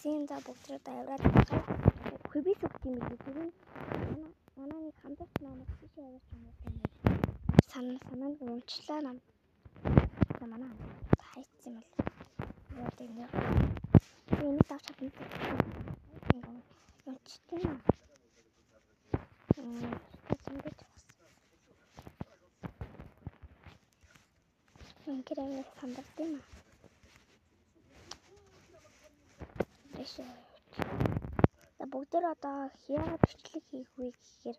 эцсийн за бүгдрээд аваад байгаа. Хөвис өгт юм билээ. Тэр нь манай нэг хамтарч намайг тийш явуулж байгаа юм байна. Санааг унчлаа нам. Манай хайцсан юм л. Яг тийм нэр. Энэ тавч хатна. Унчтээ. Инкерэмэл сандардаг юм. Бүгдээр одоо хяа бичлэг хийх вэ гэхээр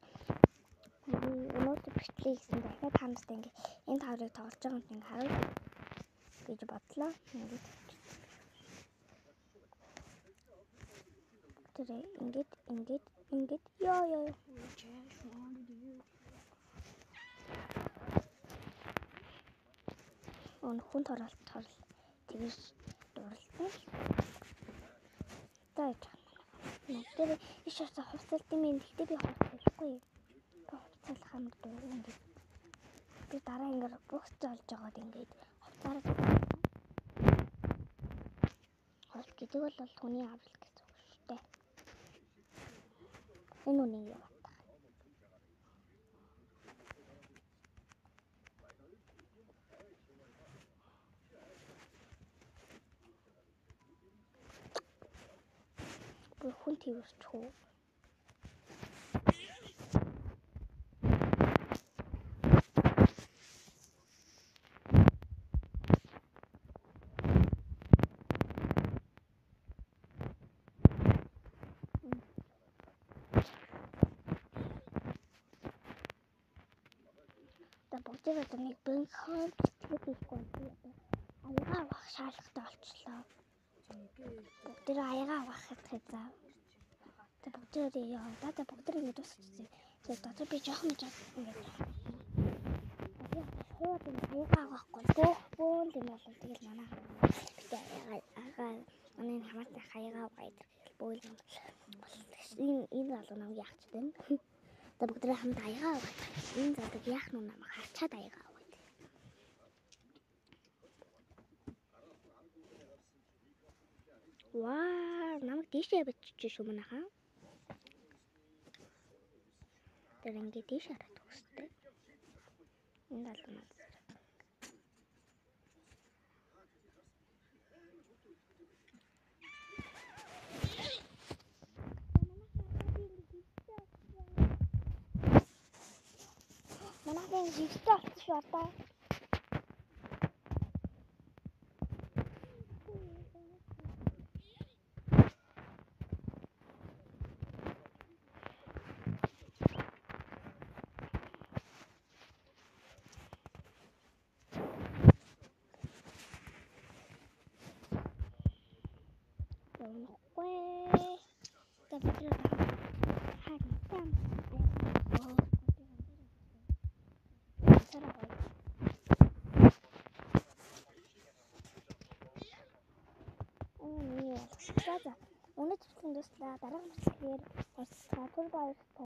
өнөөдөр бичлэг хийсэн дахиад хамстай ингээ энэ таврыг тоглож байгаа юм ингээ харуул гэж бодлоо. Ингээд ёо. Хүн торлол тэгж дурлаа. Таач. Тэр иш хасаа хувцалт юм гэхдээ би хувцалахгүй. Хувцал хамт ингээд би дараа ингээд бухц олж жагаад ингээд хувцаараа хувц гэдэг бол хүний аврал гэсэн үг шүү дээ. Энэ үнийг юу батах. Хүн твэрч хөө. Бүгдээ нэг бэнхэн бичлэг хийхгүй байна. Аягаа авах шаардлагатай болчихлоо. Бүгдээ аягаа авах хэрэгтэй заа. Бүгдээ яа, бүгдээ ингэ тусчихсан. Тэгээд дотор би жоохон ингээд хөөд аягаа авахгүй бөөл юм бол тэгэл манай аягаа манай хамаатай аягаа аваад бөөл юм бол энэ бол намайг яахч дээ. Бүгдээ хамт аягаа аваад энэ задаг яах нь намайг харчаад аягаа аваад. Ваа, намайг тийшээ бичиж шүү манайхаа. Тэр ингээд тийш хараад өгсдөө. Энэ албанаа. Манайхын жигтэй болчихсон одоо. Өнөөдөр бичлэг дуслаа. Дараагийн бичлэгээр уулзлаа. Түр баярлалаа.